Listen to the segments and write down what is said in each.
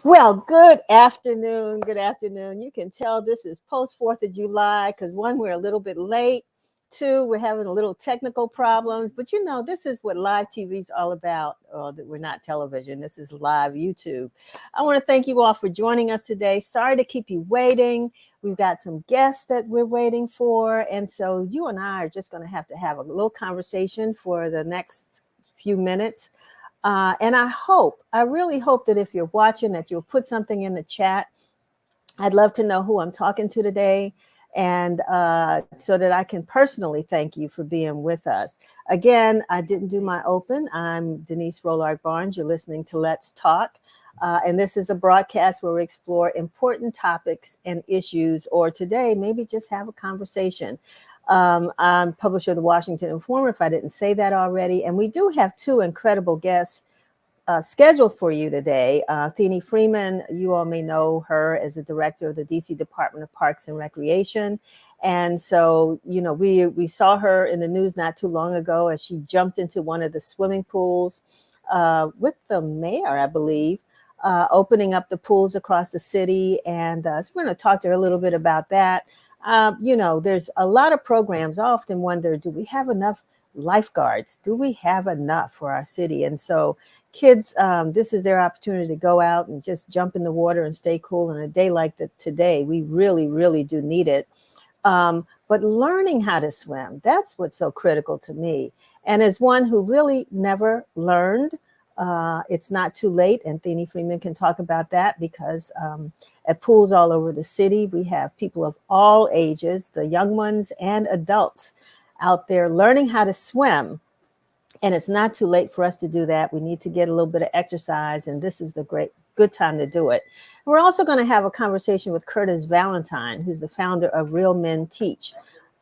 Well, good afternoon. Good afternoon. You can tell this is post 4th of July because one, we're a little bit late. Two, we're having a little technical problems. But this is what live TV is all about. That we're not television. This is live YouTube. I want to thank you all for joining us today. Sorry to keep you waiting. We've got some guests that we're waiting for. And so you and I are just going to have a little conversation for the next few minutes. And I really hope that if you're watching, that you'll put something in the chat. I'd love to know who I'm talking to today, and so that I can personally thank you for being with us. Again, I didn't do my open. I'm Denise Rollard Barnes. You're listening to Let's Talk. And this is a broadcast where we explore important topics and issues, or today, maybe just have a conversation. I'm publisher of the Washington Informer, if I didn't say that already. And we do have two incredible guests scheduled for you today. Thene Freeman, you all may know her as the director of the DC Department of Parks and Recreation. And so, we saw her in the news not too long ago as she jumped into one of the swimming pools with the mayor, I believe, opening up the pools across the city. And so we're going to talk to her a little bit about that. There's a lot of programs. I often wonder, do we have enough lifeguards? Do we have enough for our city? And so kids, this is their opportunity to go out and just jump in the water and stay cool. On a day like today, we really, really do need it. But learning how to swim, that's what's so critical to me. And as one who really never learned, it's not too late. And Thene Freeman can talk about that because at pools all over the city, we have people of all ages, the young ones and adults out there learning how to swim. And it's not too late for us to do that. We need to get a little bit of exercise, and this is the good time to do it. We're also going to have a conversation with Curtis Valentine, who's the founder of Real Men Teach.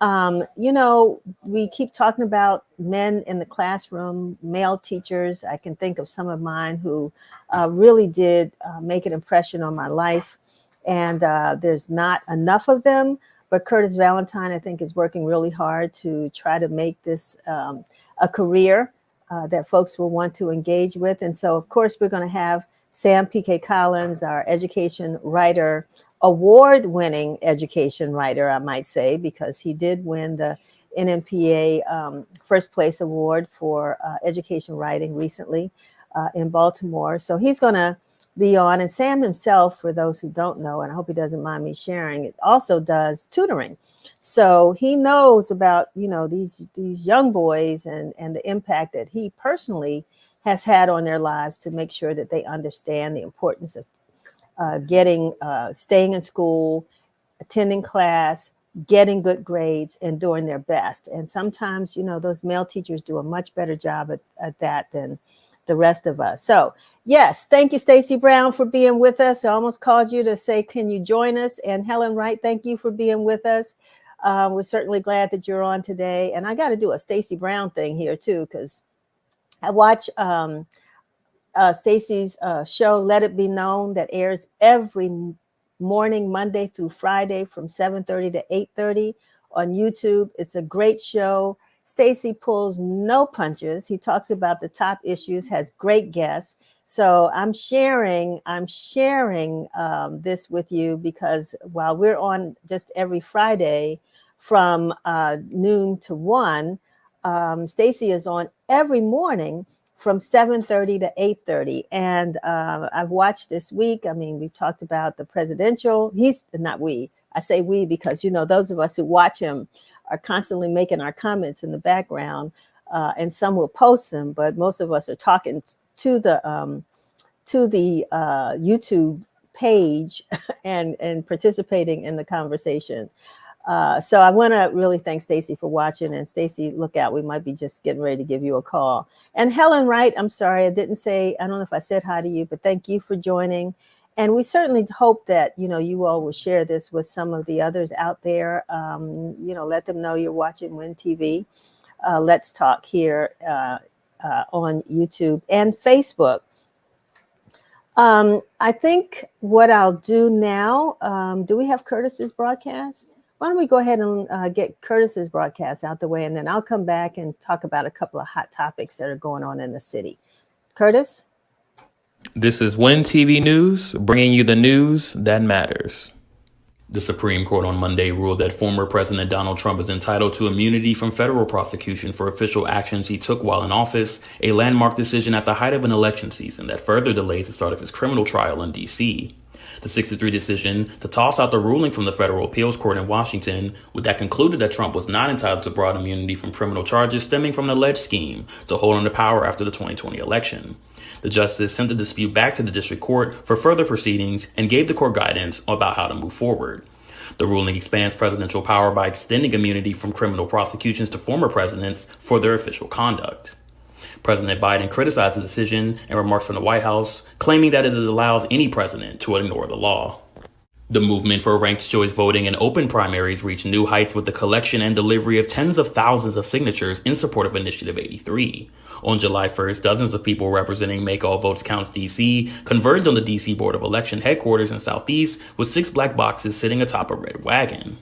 We keep talking about men in the classroom, male teachers. I can think of some of mine who really did make an impression on my life. And there's not enough of them. But Curtis Valentine, I think, is working really hard to try to make this a career that folks will want to engage with. And so, of course, we're going to have Sam P.K. Collins, our education writer, award-winning education writer, I might say, because he did win the NMPA first place award for education writing recently in Baltimore. So he's going to be on. And Sam himself, for those who don't know, and I hope he doesn't mind me sharing, it also does tutoring. So he knows about, these young boys and the impact that he personally has had on their lives to make sure that they understand the importance of staying in school, attending class, getting good grades, and doing their best. And sometimes, those male teachers do a much better job at that than the rest of us. So yes, thank you, Stacey Brown, for being with us. I almost called you to say, can you join us? And Helen Wright, thank you for being with us. We're certainly glad that you're on today. And I got to do a Stacey Brown thing here too, because I watch Stacey's show, Let It Be Known, that airs every morning, Monday through Friday from 7:30 to 8:30 on YouTube. It's a great show. Stacey pulls no punches. He talks about the top issues, has great guests. So I'm sharing this with you because while we're on just every Friday from noon to 1, Stacey is on every morning from 7:30 to 8:30. And I've watched this week. I mean, we've talked about the presidential. He's not we. I say we because, those of us who watch him are constantly making our comments in the background, and some will post them, but most of us are talking to the YouTube page and participating in the conversation. So I want to really thank Stacey for watching. And Stacey, look out, we might be just getting ready to give you a call. And Helen Wright, I'm sorry, I don't know if I said hi to you, but thank you for joining. And we certainly hope that, you all will share this with some of the others out there. Let them know you're watching Win TV. Let's Talk here on YouTube and Facebook. I think what I'll do now, do we have Curtis's broadcast? Why don't we go ahead and get Curtis's broadcast out the way, and then I'll come back and talk about a couple of hot topics that are going on in the city. Curtis? This is Win TV News, bringing you the news that matters. The Supreme Court on Monday ruled that former President Donald Trump is entitled to immunity from federal prosecution for official actions he took while in office, a landmark decision at the height of an election season that further delays the start of his criminal trial in D.C. The 6-3 decision to toss out the ruling from the federal appeals court in Washington that concluded that Trump was not entitled to broad immunity from criminal charges stemming from an alleged scheme to hold on to power after the 2020 election. The justice sent the dispute back to the district court for further proceedings and gave the court guidance about how to move forward. The ruling expands presidential power by extending immunity from criminal prosecutions to former presidents for their official conduct. President Biden criticized the decision in remarks from the White House, claiming that it allows any president to ignore the law. The movement for ranked choice voting and open primaries reached new heights with the collection and delivery of tens of thousands of signatures in support of Initiative 83. On July 1st, dozens of people representing Make All Votes Counts DC converged on the DC Board of Election headquarters in Southeast with 6 black boxes sitting atop a red wagon.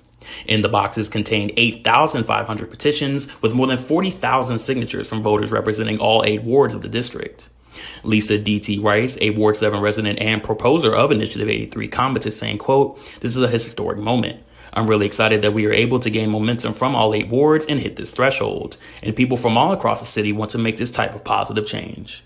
In the boxes contained 8,500 petitions with more than 40,000 signatures from voters representing all 8 wards of the district. Lisa D.T. Rice, a Ward 7 resident and proposer of Initiative 83, commented saying, quote, "This is a historic moment. I'm really excited that we are able to gain momentum from all 8 wards and hit this threshold. And people from all across the city want to make this type of positive change."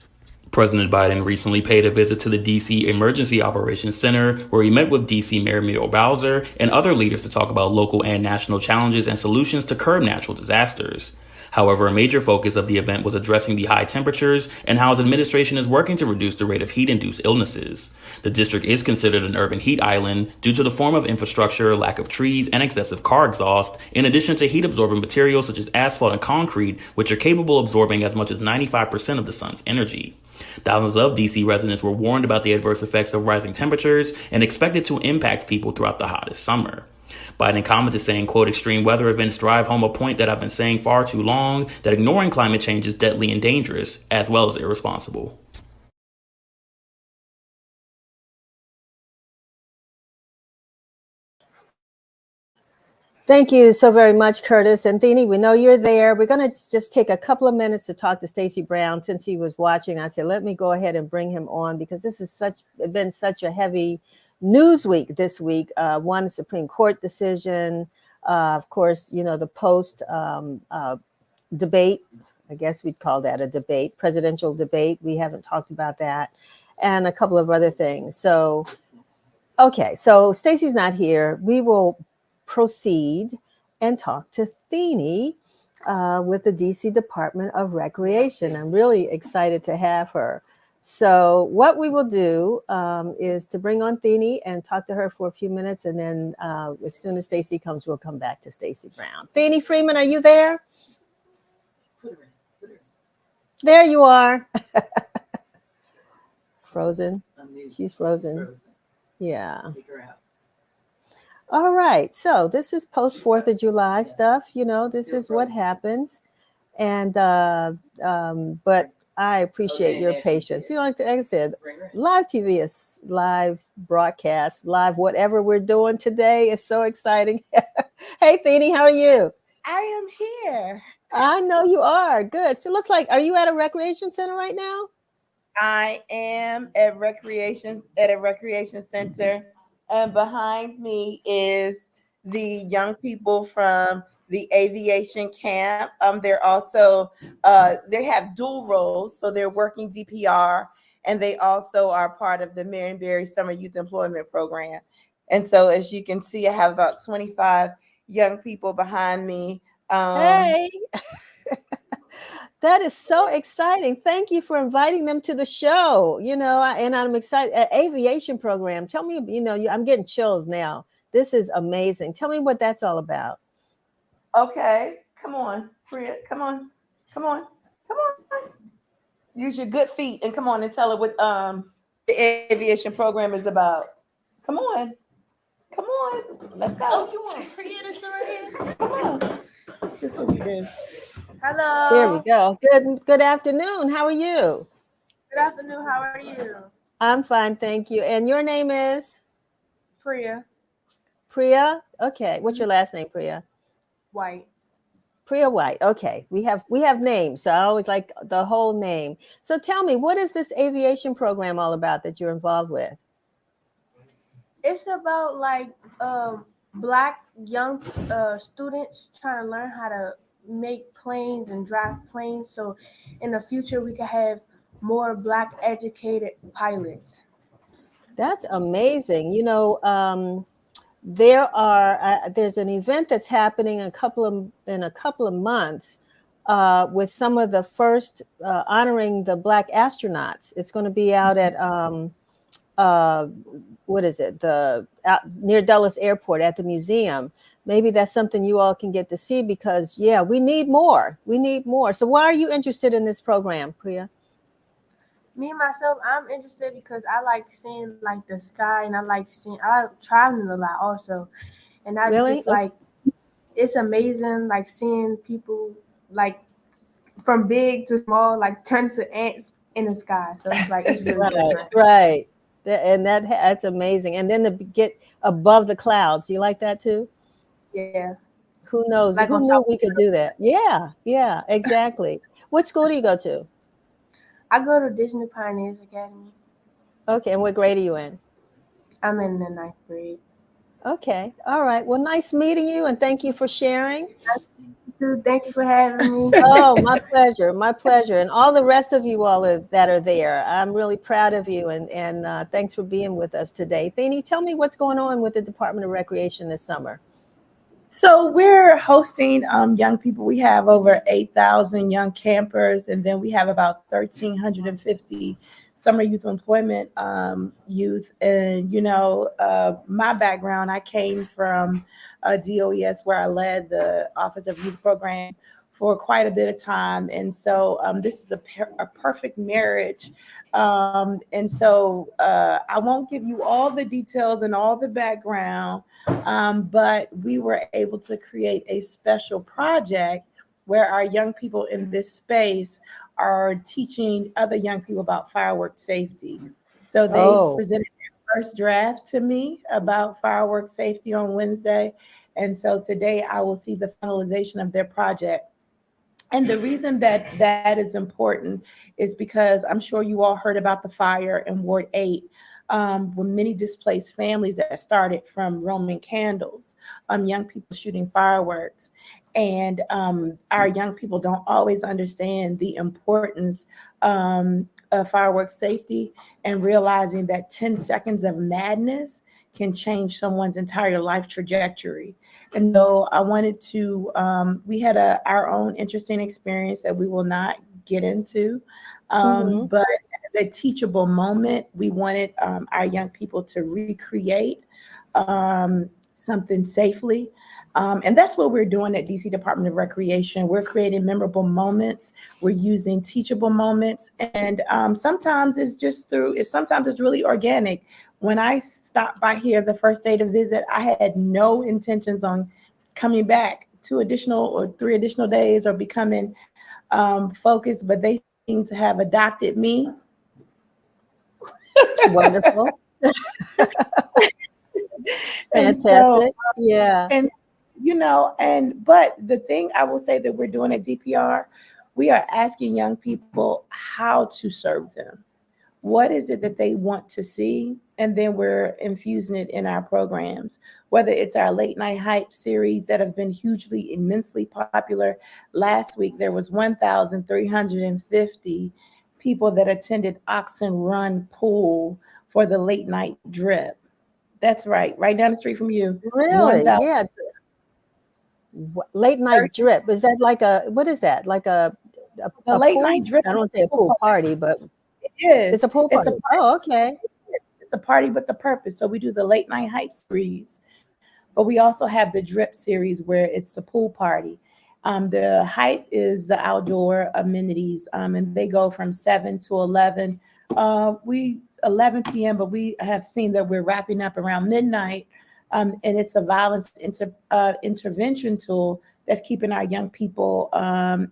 President Biden recently paid a visit to the D.C. Emergency Operations Center, where he met with D.C. Mayor Muriel Bowser and other leaders to talk about local and national challenges and solutions to curb natural disasters. However, a major focus of the event was addressing the high temperatures and how his administration is working to reduce the rate of heat-induced illnesses. The district is considered an urban heat island due to the form of infrastructure, lack of trees, and excessive car exhaust, in addition to heat-absorbing materials such as asphalt and concrete, which are capable of absorbing as much as 95% of the sun's energy. Thousands of D.C. residents were warned about the adverse effects of rising temperatures and expected to impact people throughout the hottest summer. Biden commented saying, quote, "Extreme weather events drive home a point that I've been saying far too long, that ignoring climate change is deadly and dangerous, as well as irresponsible." Thank you so very much, Curtis. And Thini, we know you're there. We're going to just take a couple of minutes to talk to Stacey Brown. Since he was watching, I said, let me go ahead and bring him on because this is been such a heavy news week this week. One Supreme Court decision, of course, you know, the post debate, I guess we'd call that a debate, presidential debate. We haven't talked about that, and a couple of other things. So, okay, so Stacey's not here. We will proceed and talk to Thini with the DC Department of Recreation. I'm really excited to have her. So what we will do is to bring on Thini and talk to her for a few minutes. And then as soon as Stacey comes, we'll come back to Stacey Brown. Thini Freeman, are you there? There you are. Frozen. She's frozen. Yeah. All right. So this is post 4th of July stuff. You know, this is what happens. And but I appreciate your patience. You know, like I said, live TV is live broadcast, live whatever we're doing today is so exciting. Hey, Thini, how are you? I am here. I know you are. Good. So it looks like, are you at a recreation center right now? I am at a recreation center, and behind me is the young people from the aviation camp. They're also they have dual roles, so they're working DPR, and they also are part of the Marionberry Summer Youth Employment Program. And so, as you can see, I have about 25 young people behind me. Hey. That is so exciting. Thank you for inviting them to the show. You know, and I'm excited. Aviation program. Tell me, you know, I'm getting chills now. This is amazing. Tell me what that's all about. Okay, come on, Priya. Come on. Use your good feet and come on and tell her what the aviation program is about. Come on. Let's go. Oh, you want Priya to sit right here? Come on. This will be good. Hello. There we go. Good afternoon. How are you? Good afternoon. How are you? I'm fine, thank you. And your name is? Priya. Priya? Okay. What's your last name, Priya? White. Priya White. Okay, we have names, so I always like the whole name. So tell me, what is this aviation program all about that you're involved with? It's about like black young students trying to learn how to make planes and drive planes. So in the future we could have more black educated pilots. That's amazing. There's an event that's happening in a couple of months with some of the first honoring the black astronauts. It's going to be out at uh, what is it? The out near Dulles Airport at the museum. Maybe that's something you all can get to see because yeah, we need more. We need more. So why are you interested in this program, Priya? Me myself, I'm interested because I like seeing like the sky and I like traveling a lot also. And I Really? just like it's amazing like seeing people like from big to small like turn to ants in the sky. So it's like it's really Right, different. right. And that's amazing. And then to get above the clouds, you like that too? Yeah. Who knows? Like on Who top knew of we could do that? Yeah, yeah, exactly. What school do you go to? I go to Disney Pioneers Academy. Okay, and what grade are you in? I'm in the ninth grade. Okay, all right. Well, nice meeting you, and thank you for sharing. So thank you for having me. Oh, my pleasure, my pleasure, and all the rest of you all that are there. I'm really proud of you, and thanks for being with us today. Thanie, tell me what's going on with the Department of Recreation this summer. So we're hosting young people. We have over 8,000 young campers, and then we have about 1,350 summer youth employment youth. And my background, I came from DOES, where I led the Office of Youth Programs for quite a bit of time, and so this is a perfect marriage. And so I won't give you all the details and all the background, but we were able to create a special project where our young people in this space are teaching other young people about firework safety. So they Oh, presented their first draft to me about firework safety on Wednesday. And so today I will see the finalization of their project. And the reason that that is important is because I'm sure you all heard about the fire in Ward 8, with many displaced families that started from Roman candles, young people shooting fireworks. And our young people don't always understand the importance of firework safety and realizing that 10 seconds of madness can change someone's entire life trajectory. And so I wanted to, we had our own interesting experience that we will not get into. mm-hmm. But as a teachable moment, we wanted our young people to recreate something safely. And that's what we're doing at DC Department of Recreation. We're creating memorable moments. We're using teachable moments. And sometimes it's really organic. When I stopped by here the first day to visit, I had no intentions on coming back 2 or 3 additional days or becoming focused, but they seem to have adopted me. Wonderful. And so, Fantastic. Yeah. and but the thing I will say that we're doing at DPR, we are asking young people how to serve them. What is it that they want to see? And then we're infusing it in our programs, whether it's our late night hype series that have been hugely, immensely popular. Last week, there was 1,350 people that attended Oxen Run Pool for the late night drip. That's right down the street from you. Really? 1,000. Yeah. Late night drip. Is that like what is that? Like The a late night pool? drip I is don't say a a pool pool party. party, but It is. it's a pool It's a party. Oh, okay. it's a party with the purpose. So we do the late night hype series, but we also have the drip series where it's the pool party. The hype is the outdoor amenities, and they go from 7 to 11. We 11 p.m., but we have seen that we're wrapping up around midnight, and it's a intervention tool that's keeping our young people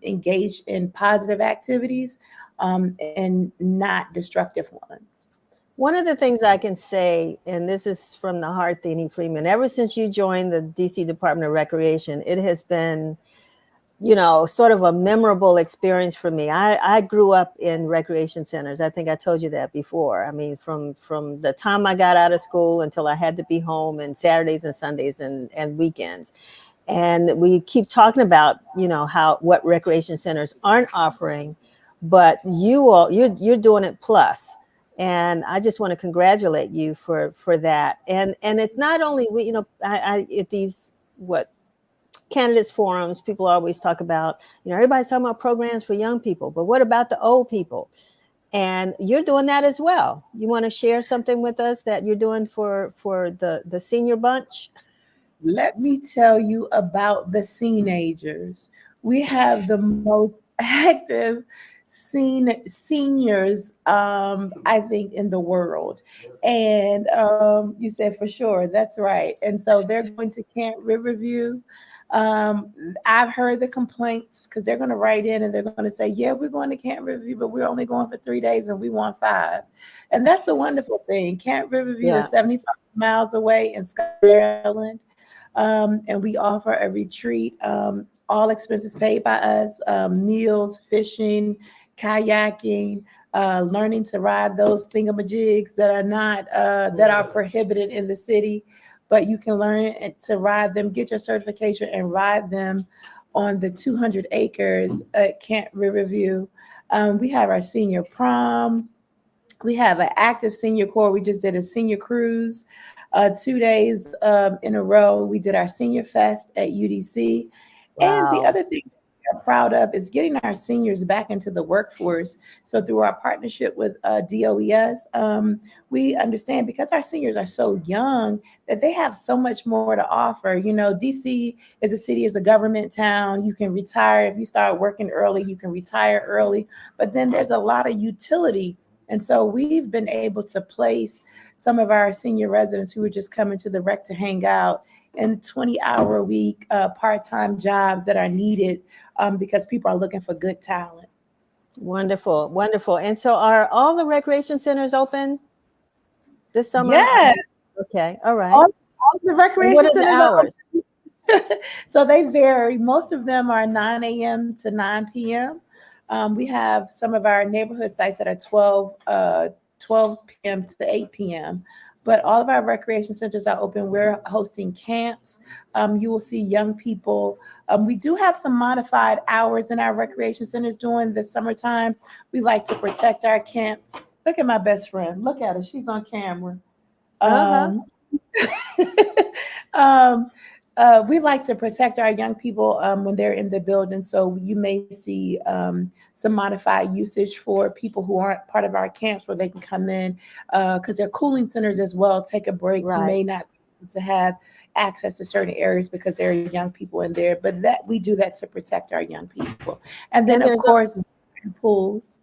engaged in positive activities and not destructive ones. One of the things I can say, and this is from the heart, Thanie Freeman, ever since you joined the DC Department of Recreation, it has been sort of a memorable experience for me. I grew up in recreation centers. I think I told you that before. I mean, from the time I got out of school until I had to be home, and Saturdays and Sundays and weekends. And we keep talking about, what recreation centers aren't offering, but you're doing it plus. And I just want to congratulate you for that. And it's not only I at these candidates forums, people always talk about, everybody's talking about programs for young people, but what about the old people? And you're doing that as well. You want to share something with us that you're doing for the senior bunch? Let me tell you about the seenagers. We have the most active seniors, I think, in the world. And you said for sure, that's right. And so they're going to Camp Riverview. I've heard the complaints because they're going to write in and they're going to say, yeah, we're going to Camp Riverview, but we're only going for 3 days and we want 5. And that's a wonderful thing. Camp Riverview is 75 miles away in Scottsdale, Maryland. And we offer a retreat, all expenses paid by us, meals, fishing, kayaking, learning to ride those thingamajigs that are not that are prohibited in the city, but you can learn to ride them, get your certification, and ride them on the 200 acres at Camp Riverview. We have our senior prom. We have an active senior corps. We just did a senior cruise 2 days in a row. We did our senior fest at UDC. Wow. And the other thing we're proud of is getting our seniors back into the workforce. So through our partnership with DOES, we understand because our seniors are so young that they have so much more to offer. DC is a city, is a government town. You can retire. If you start working early, you can retire early. But then there's a lot of utility. And so we've been able to place some of our senior residents who are just coming to the rec to hang out in 20-hour-a-week part-time jobs that are needed because people are looking for good talent. Wonderful, wonderful. And so are all the recreation centers open this summer? Yeah. Okay, all right. All the recreation centers are hours? So they vary. Most of them are 9 a.m. to 9 p.m. We have some of our neighborhood sites that are 12 p.m. to 8 p.m. But all of our recreation centers are open. We're hosting camps. You will see young people. We do have some modified hours in our recreation centers during the summertime. We like to protect our camp. Look at my best friend. Look at her. She's on camera. We like to protect our young people when they're in the building. So you may see some modified usage for people who aren't part of our camps where they can come in because they're cooling centers as well. Take a break. Right. You may not be able to have access to certain areas because there are young people in there. But that we do that to protect our young people. And then, of course, pools.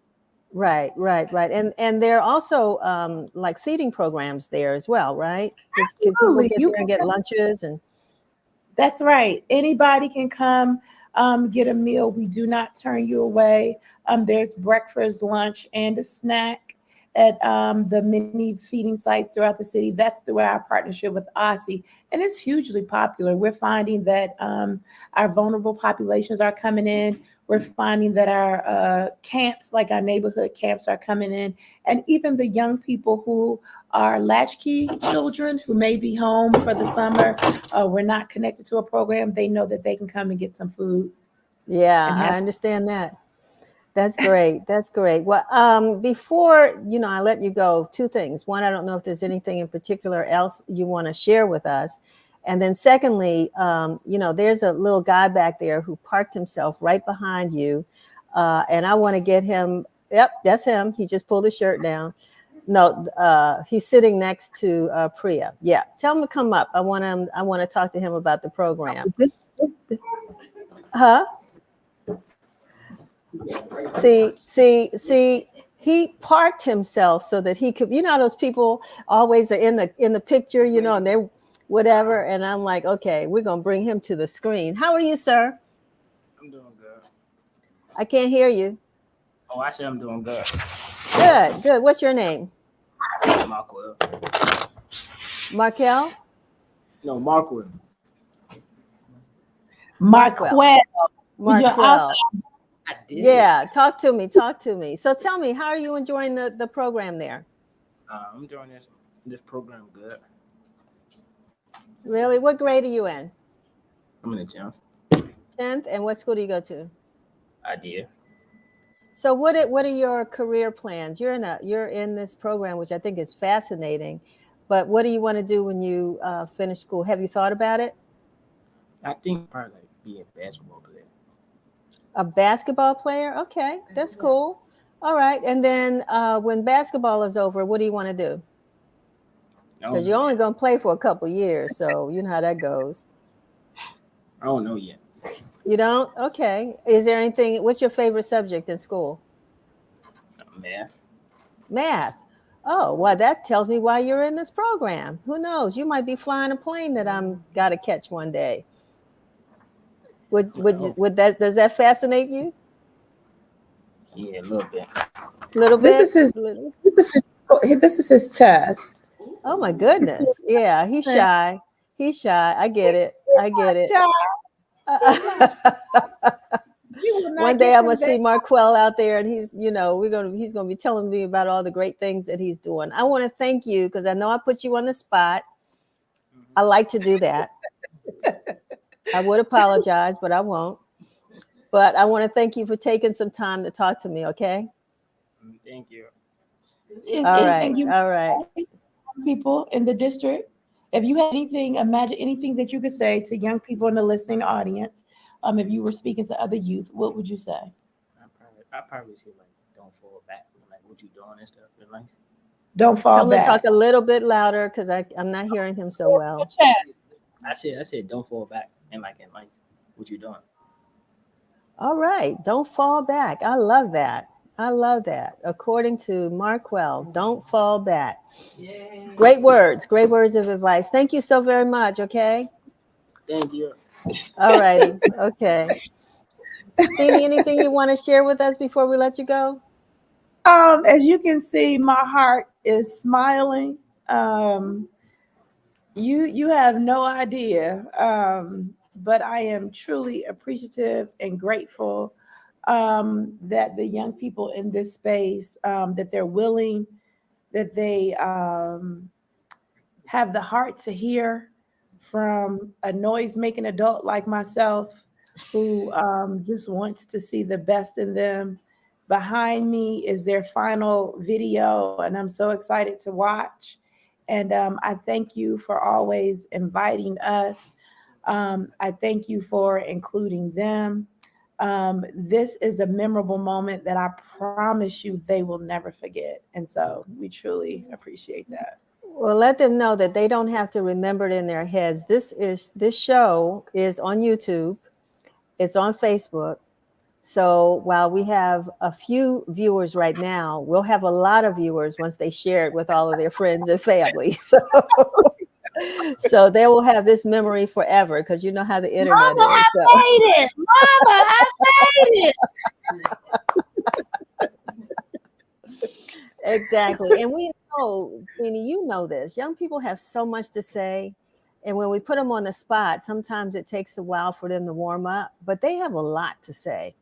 Right. And there are also like feeding programs there as well, right? Absolutely. Can people get there and get lunches and. That's right. Anybody can come get a meal. We do not turn you away. There's breakfast, lunch, and a snack at the many feeding sites throughout the city. That's through our partnership with OSSI, and it's hugely popular. We're finding that our vulnerable populations are coming in. We're finding that our camps, like our neighborhood camps, are coming in. And even the young people who are latchkey children who may be home for the summer, we're not connected to a program. They know that they can come and get some food. Yeah, I understand that. That's great. That's great. Well, before, I let you go, 2 things. One, I don't know if there's anything in particular else you want to share with us. And then secondly, there's a little guy back there who parked himself right behind you. And I want to get him. Yep, that's him. He just pulled his shirt down. No, he's sitting next to Priya. Yeah, tell him to come up. I want to talk to him about the program. Huh? See, he parked himself so that he could, those people always are in the picture, and they're whatever. And I'm like, okay, we're going to bring him to the screen. How are you, sir? I'm doing good. I can't hear you. Oh, I said I'm doing good. Good. What's your name? Markwell. Markel? No, Markwell. Markwell. Marquel. I did. Yeah, talk to me. Talk to me. So tell me, how are you enjoying the program there? I'm enjoying this program good. Really? What grade are you in? I'm in the 10th. 10th? And what school do you go to? I did. So what are your career plans? You're in this program, which I think is fascinating. But what do you want to do when you finish school? Have you thought about it? I think probably like be a basketball player. A basketball player? Okay, that's cool. All right. And then when basketball is over, what do you want to do? I Because don't you're know only yet. going to play for a couple years, so you know how that goes. I don't know yet. You don't? Okay. Is there anything? What's your favorite subject in school? Math. Math. Oh, well, that tells me why you're in this program. Who knows? You might be flying a plane that I'm got to catch one day. Well, Would that does that fascinate you? yeah, a little bit. A little This bit. is his. Little. This is his test. Oh my goodness. Yeah, he's shy. He's shy. I get it. I get it. He will not One day get I'm gonna see convinced. Marquel out there, and he's gonna be telling me about all the great things that he's doing. I want to thank you because I know I put you on the spot. I like to do that. I would apologize, but I won't. But I want to thank you for taking some time to talk to me. Okay. Thank you. Is All anything right. you All right. say to people in the district? If you had anything, imagine anything that you could say to young people in the listening audience. If you were speaking to other youth, what would you say? I probably say like don't fall back, like what you doing and stuff in life. Don't fall Tell him to talk back. a little bit louder because I'm not hearing him so well. I said don't fall back and like in life, what you doing. All right. Don't fall back. I love that. I love that. According to Marquel, don't fall back. Great words. Great words of advice. Thank you so very much. Okay. Thank you. All righty. Okay. Feeny, anything you want to share with us before we let you go? As you can see, my heart is smiling. Um, you have no idea, but I am truly appreciative and grateful that the young people in this space that they're willing, that they have the heart to hear from a noise making adult like myself who just wants to see the best in them. Behind me is their final video, and I'm so excited to watch. And I thank you for always inviting us. I thank you for including them. This is a memorable moment that I promise you they will never forget. And so we truly appreciate that. Well, let them know that they don't have to remember it in their heads. This show is on YouTube. It's on Facebook. So while we have a few viewers right now, we'll have a lot of viewers once they share it with all of their friends and family. So they will have this memory forever because you know how the internet Mama, is. I made it. Mama, I made it. Exactly. And we know, Jeannie, you know this. Young people have so much to say. And when we put them on the spot, sometimes it takes a while for them to warm up, but they have a lot to say.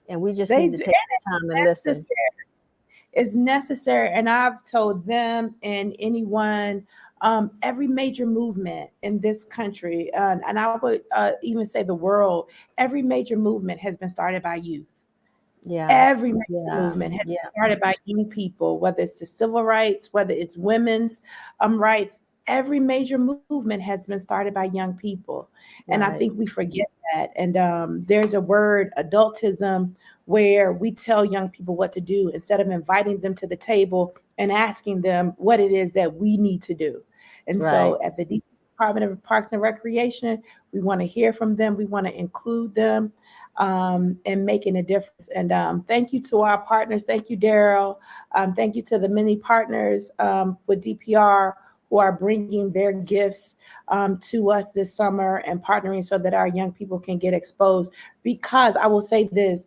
And we just They need to do. take the time and listen. It's necessary. And I've told them and anyone, every major movement in this country, and I would even say the world, every major movement has been started by youth. Yeah. Every major Yeah. movement has Yeah. been started by young people, whether it's the civil rights, whether it's women's rights. Every major movement has been started by young people. And I Right. think we forget that. And there's a word, adultism, where we tell young people what to do instead of inviting them to the table and asking them what it is that we need to do. And Right. so at the DC Department of Parks and Recreation, we want to hear from them. We want to include them and making a difference. And thank you to our partners. Thank you, Daryl. Thank you to the many partners with DPR who are bringing their gifts to us this summer and partnering so that our young people can get exposed. Because I will say this,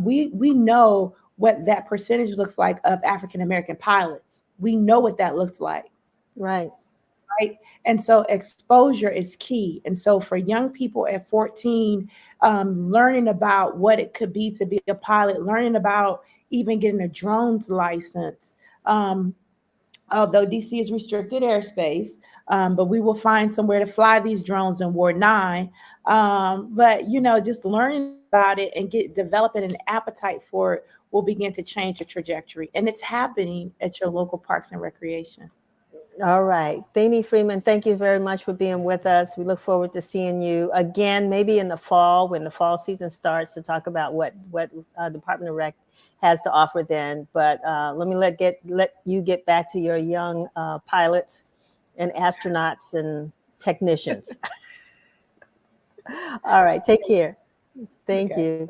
we know what that percentage looks like of African American pilots. We know what that looks like. Right. right? And so exposure is key. And so for young people at 14, learning about what it could be to be a pilot, learning about even getting a drones license. Although DC is restricted airspace, but we will find somewhere to fly these drones in Ward 9. But just learning about it and developing an appetite for it will begin to change the trajectory. And it's happening at your local parks and recreation. All right. Thanie Freeman, thank you very much for being with us. We look forward to seeing you again, maybe in the fall when the fall season starts, to talk about what Department of Rec has to offer then. But let me let you get back to your young pilots and astronauts and technicians. All right. Take care. Thank you.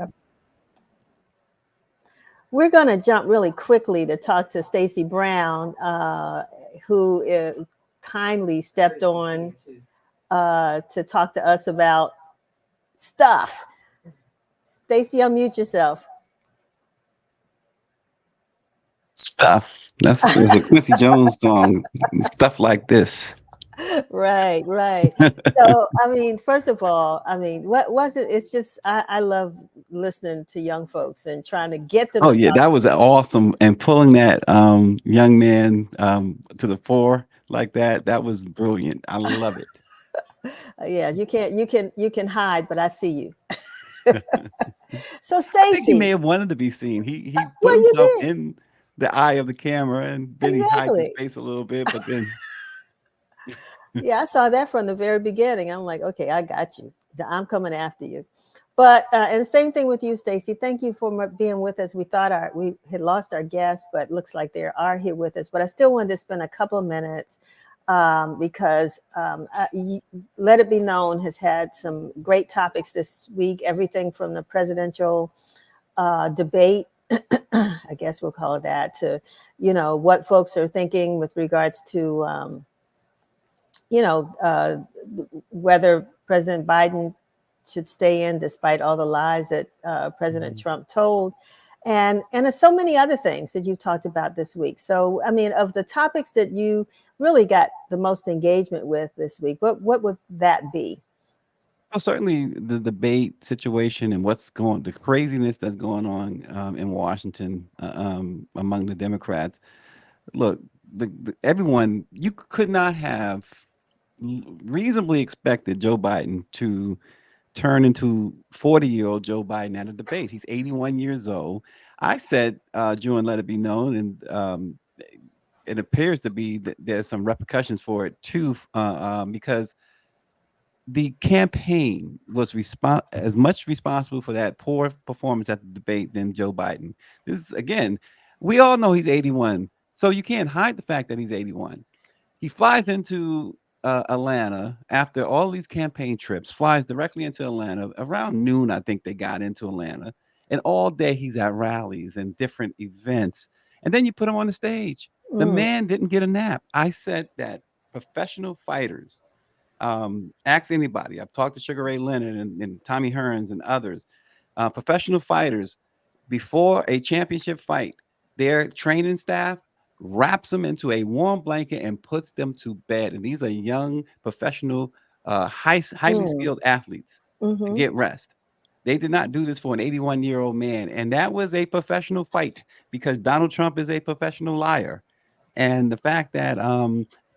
We're going to jump really quickly to talk to Stacey Brown, who kindly stepped on to talk to us about stuff. Stacey, unmute yourself. Stuff. That's a Quincy Jones song. Stuff like this. Right. So, I mean, first of all, what was it? It's just, I love listening to young folks and trying to get them. Oh, yeah, that was awesome. And pulling that young man to the fore like that was brilliant. I love it. Yeah, you can hide, but I see you. So, I think he may Stacey, have wanted to be seen. He put himself in the eye of the camera, and then he hides his face a little bit, but then yeah, I saw that from the very beginning. I'm like, okay, I got you. I'm coming after you. But and same thing with you, Stacey. Thank you for being with us. We thought we had lost our guests, but looks like they are here with us. But I still wanted to spend a couple of minutes because Let It Be Known has had some great topics this week. Everything from the presidential debate, I guess we'll call it that, to what folks are thinking with regards to whether President Biden should stay in despite all the lies that President Trump told. And there's so many other things that you talked about this week. So, I mean, of the topics that you really got the most engagement with this week, what would that be? well, certainly the debate situation and the craziness that's going on in Washington among the Democrats. Look, everyone, you could not have reasonably expected Joe Biden to turn into 40-year-old Joe Biden at a debate. He's 81 years old. I said during Let It Be Known, and it appears to be that there's some repercussions for it too, because the campaign was as much responsible for that poor performance at the debate than Joe Biden. This is, again, we all know he's 81, so you can't hide the fact that he's 81. He flies into Atlanta after all these campaign trips, flies directly into Atlanta. Around noon, I think they got into Atlanta. And all day he's at rallies and different events. And then you put him on the stage. The man didn't get a nap. I said that professional fighters, ask anybody. I've talked to Sugar Ray Leonard and Tommy Hearns and others. Professional fighters, before a championship fight, their training staff wraps them into a warm blanket and puts them to bed. And these are young, professional, highly skilled athletes to get rest. They did not do this for an 81-year-old man. And that was a professional fight because Donald Trump is a professional liar. And the fact that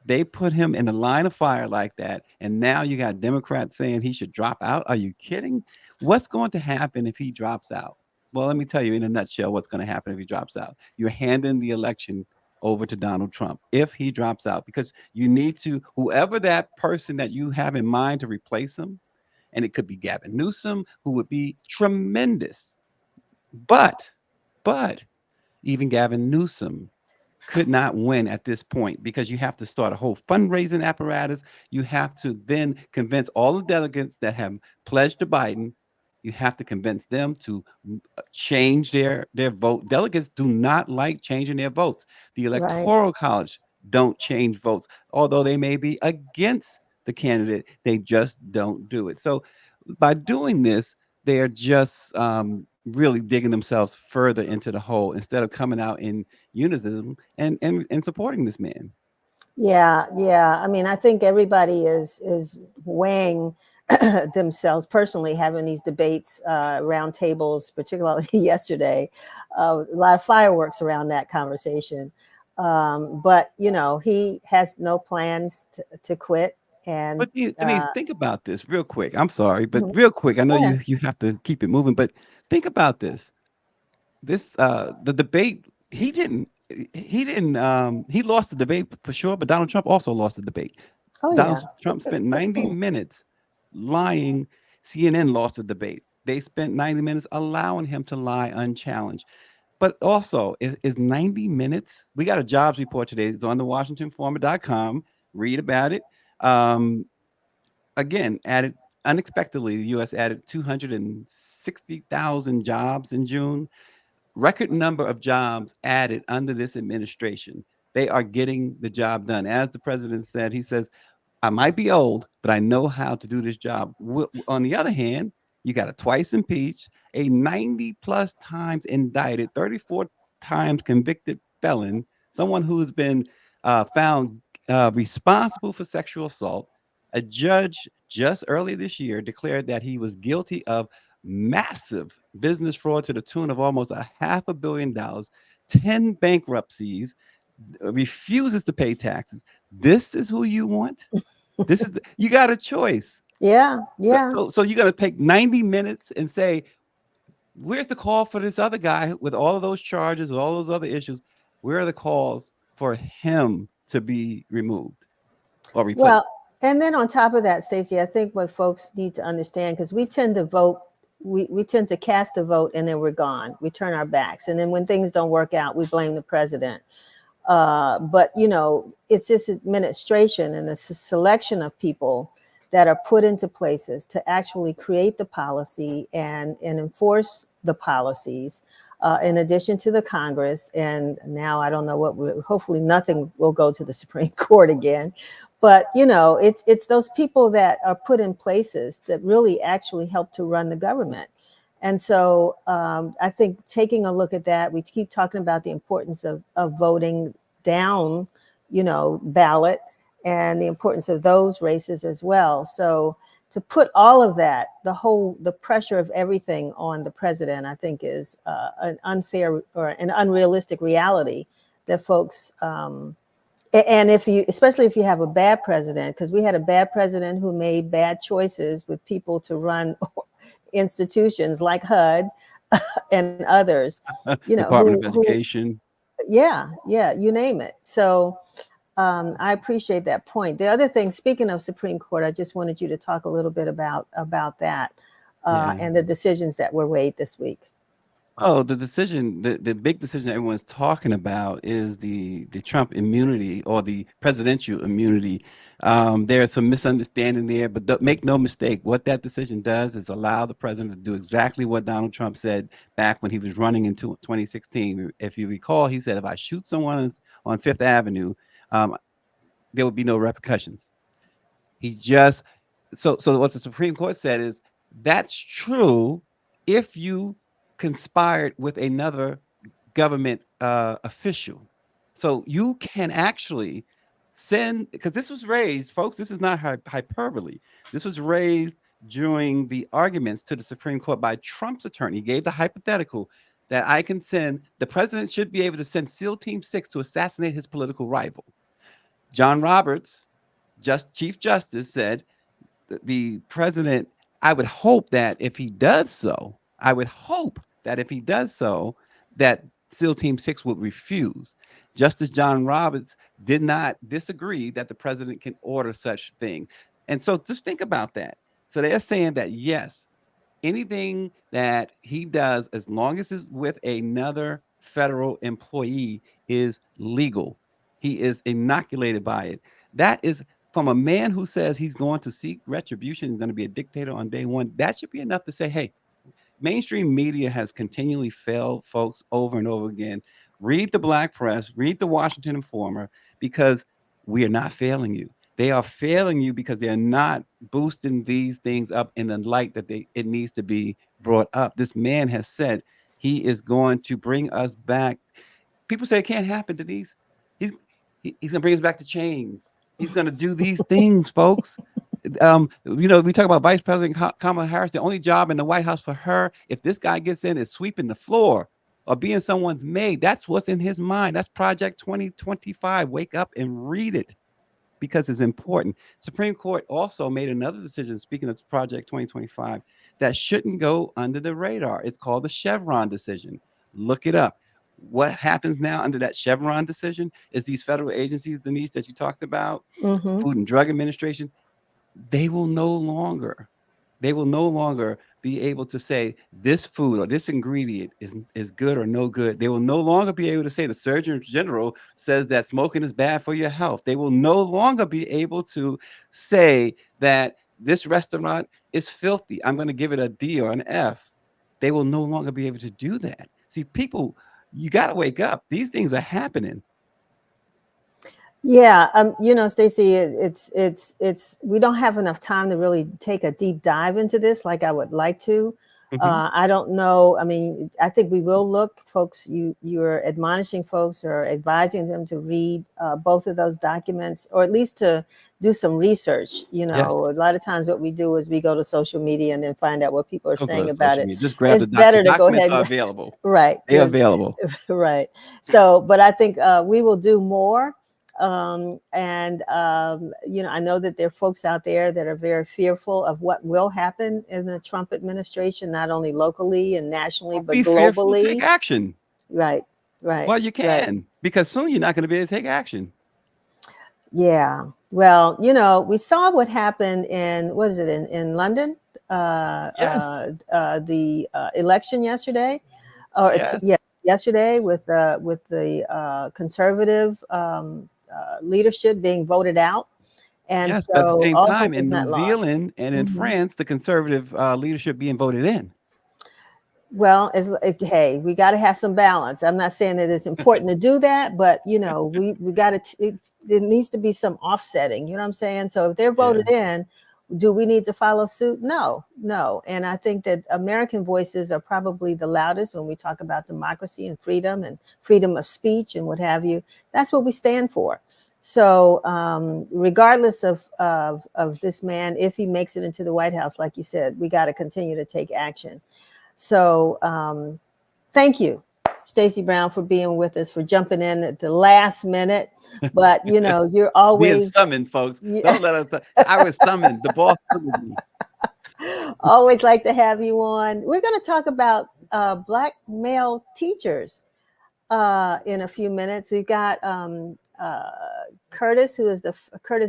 they put him in the line of fire like that, and now you got Democrats saying he should drop out. Are you kidding? What's going to happen if he drops out? Well, let me tell you in a nutshell what's going to happen if he drops out. You're handing the election over to Donald Trump if he drops out, because you need to, whoever that person that you have in mind to replace him, and it could be Gavin Newsom, who would be tremendous. But even Gavin Newsom could not win at this point because you have to start a whole fundraising apparatus. You have to then convince all the delegates that have pledged to Biden. You have to convince them to change their vote. Delegates do not like changing their votes. The Electoral College don't change votes, although they may be against the candidate. They just don't do it. So by doing this, they are just really digging themselves further into the hole instead of coming out in unison and supporting this man. Yeah, yeah. I mean, I think everybody is weighing themselves personally, having these debates, round tables, particularly yesterday. A lot of fireworks around that conversation. But he has no plans to quit. And But Denise, think about this real quick. I'm sorry, but mhm, real quick. I know go ahead. you have to keep it moving, but think about this. The debate, he lost the debate for sure, but Donald Trump also lost the debate. Oh Donald yeah. Trump spent 90 minutes lying. CNN lost the debate. They spent 90 minutes allowing him to lie unchallenged. But also, is 90 minutes? We got a jobs report today. It's on the WashingtonFormer.com. Read about it. Um, Again, added unexpectedly, the U.S. added 260,000 jobs in June. Record number of jobs added under this administration. They are getting the job done. As the president said, he says, I might be old, but I know how to do this job. On the other hand, you got a twice impeached, a 90 plus times indicted, 34 times convicted felon, someone who's been found responsible for sexual assault. A judge just earlier this year declared that he was guilty of massive business fraud to the tune of almost a $500 million, 10 bankruptcies, refuses to pay taxes. This is who you want? You got a choice. Yeah, yeah. So you're gonna take 90 minutes and say, where's the call for this other guy with all of those charges, with all those other issues? Where are the calls for him to be removed or replaced? Well, and then on top of that, Stacey, I think what folks need to understand, because we tend to vote, we tend to cast a vote and then we're gone. We turn our backs. And then when things don't work out, we blame the president. But it's this administration and the selection of people that are put into places to actually create the policy and enforce the policies, in addition to the Congress. And now I don't know hopefully nothing will go to the Supreme Court again. But it's those people that are put in places that really actually help to run the government. And so I think taking a look at that, we keep talking about the importance of voting down, ballot, and the importance of those races as well. So to put all of that, the pressure of everything on the president, I think is an unfair or an unrealistic reality that folks, and especially if you have a bad president, because we had a bad president who made bad choices with people to run institutions like HUD and others, Department of who Education. yeah, you name it. So I appreciate that point. The other thing, speaking of Supreme Court, I just wanted you to talk a little bit about that, Yeah. and the decisions that were made this week. Oh, the big decision everyone's talking about is the Trump immunity or the presidential immunity. There's some misunderstanding there, but make no mistake, what that decision does is allow the president to do exactly what Donald Trump said back when he was running in 2016. If you recall, he said, if I shoot someone on Fifth Avenue, um, there would be no repercussions. He's just so what the Supreme Court said is that's true if you conspired with another government official. So you can actually send, because this was raised, folks. This is not hyperbole. This was raised during the arguments to the Supreme Court by Trump's attorney. He gave the hypothetical that the president should be able to send SEAL Team 6 to assassinate his political rival. John Roberts, Chief Justice, said the president, I would hope that if he does so, that SEAL Team 6 would refuse. Justice John Roberts did not disagree that the president can order such thing. And so just think about that. So they're saying that, yes, anything that he does, as long as it's with another federal employee, is legal. He is inoculated by it. That is from a man who says he's going to seek retribution, he's going to be a dictator on day one. That should be enough to say, hey, mainstream media has continually failed folks over and over again. Read the Black press, read the Washington Informer, because we are not failing you. They are failing you because they're not boosting these things up in the light that it needs to be brought up. This man has said he is going to bring us back. People say it can't happen, Denise. He's He's going to bring us back to chains. He's going to do these things, folks. We talk about Vice President Kamala Harris. The only job in the White House for her, if this guy gets in, is sweeping the floor or being someone's maid. That's what's in his mind. That's Project 2025. Wake up and read it, because it's important. Supreme Court also made another decision, speaking of Project 2025, that shouldn't go under the radar. It's called the Chevron decision. Look it up. What happens now under that Chevron decision is these federal agencies, Denise, that you talked about, Food and Drug Administration, they will no longer be able to say this food or this ingredient is good or no good. They will no longer be able to say the Surgeon General says that smoking is bad for your health. They will no longer be able to say that this restaurant is filthy. I'm going to give it a D or an F. They will no longer be able to do that. See, people, you got to wake up. These things are happening. Yeah, Stacey, it's we don't have enough time to really take a deep dive into this like I would like to. I don't know. I mean, I think we will look, folks. You're admonishing folks or advising them to read both of those documents, or at least to do some research. Yes. A lot of times what we do is we go to social media and then find out what people are saying about it. Just grab it's the better to go documents ahead. Are available. Right. They're available. Right. So, but I think we will do more. I know that there are folks out there that are very fearful of what will happen in the Trump administration, not only locally and nationally, but globally. Fearful, take action. Right. Well, you can, because soon you're not going to be able to take action. Yeah. Well, we saw what happened in London? The election yesterday, yesterday with the conservative leadership being voted out. And yes, but at the same time, in New Zealand and in Mm-hmm. France, the conservative leadership being voted in. Well, hey, we got to have some balance. I'm not saying that it's important to do that, but we got to. There needs to be some offsetting. You know what I'm saying? So if they're voted in, do we need to follow suit? No. And I think that American voices are probably the loudest when we talk about democracy and freedom of speech and what have you. That's what we stand for. So regardless of this man, if he makes it into the White House, like you said, we got to continue to take action. So thank you, Stacey Brown, for being with us, for jumping in at the last minute. But you're always being summoned, folks. Don't let us. I was summoned. The boss summoned me. Always like to have you on. We're going to talk about Black male teachers in a few minutes. We've got Curtis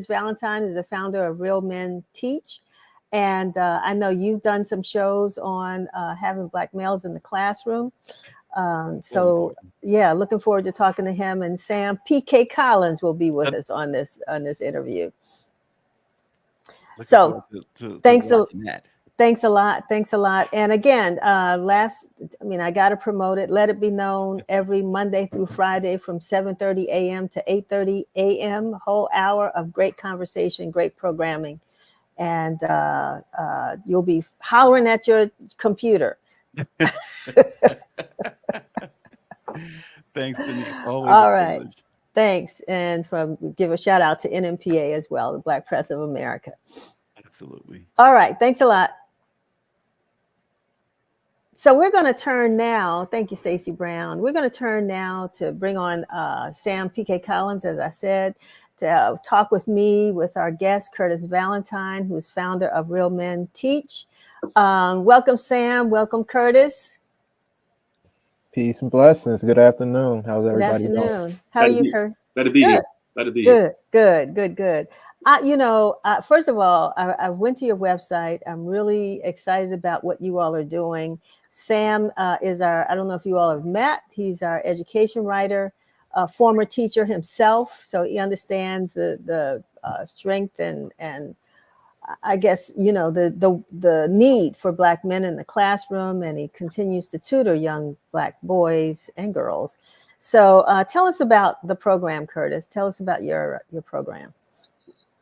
Valentine, who's the founder of Real Men Teach. And I know you've done some shows on having Black males in the classroom. Looking forward to talking to him. And Sam P.K. Collins will be with us on this interview. Thanks a lot. And again, I got to promote it. Let it be known every Monday through Friday from 7:30 a.m. to 8:30 a.m. Whole hour of great conversation, great programming. And you'll be hollering at your computer. Thanks, Denise. Always all right. Privilege. Thanks. And give a shout out to NMPA as well, the Black Press of America. Absolutely. All right. Thanks a lot. So we're going to turn now. Thank you, Stacey Brown. We're going to turn now to bring on Sam P.K. Collins, as I said, to talk with our guest, Curtis Valentine, who's founder of Real Men Teach. Welcome, Sam. Welcome, Curtis. Peace and blessings. Good afternoon. How's everybody doing? Good afternoon. How are you, Curtis? Glad to be here. Glad to be here. Good. First of all, I went to your website. I'm really excited about what you all are doing. Sam is I don't know if you all have met. He's our education writer, a former teacher himself. So he understands the strength and I guess, the need for Black men in the classroom, and he continues to tutor young Black boys and girls. So tell us about the program, Curtis. Tell us about your program.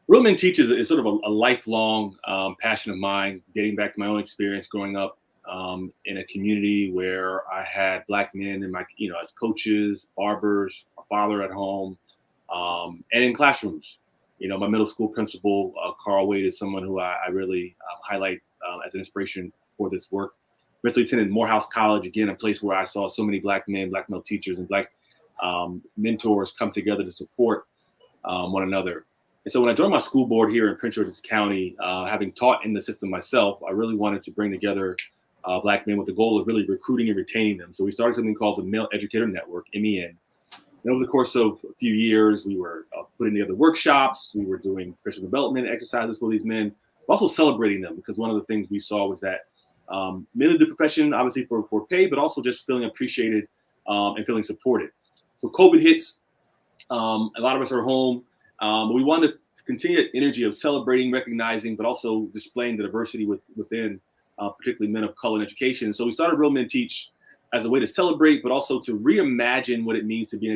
Real Men Teach is sort of a lifelong passion of mine, dating back to my own experience growing up in a community where I had Black men in my, as coaches, barbers, a father at home, and in classrooms. My middle school principal, Carl Wade, is someone who I really highlight as an inspiration for this work. Recently attended Morehouse College, again, a place where I saw so many Black men, Black male teachers, and Black mentors come together to support one another. And so when I joined my school board here in Prince George's County, having taught in the system myself, I really wanted to bring together Black men with the goal of really recruiting and retaining them. So we started something called the Male Educator Network, MEN. And over the course of a few years, we were putting together workshops, we were doing professional development exercises for these men, but also celebrating them, because one of the things we saw was that men in the profession, obviously for pay, but also just feeling appreciated and feeling supported. So COVID hits, a lot of us are home, but we wanted to continue that energy of celebrating, recognizing, but also displaying the diversity within, particularly men of color in education. And so we started Real Men Teach as a way to celebrate, but also to reimagine what it means to be an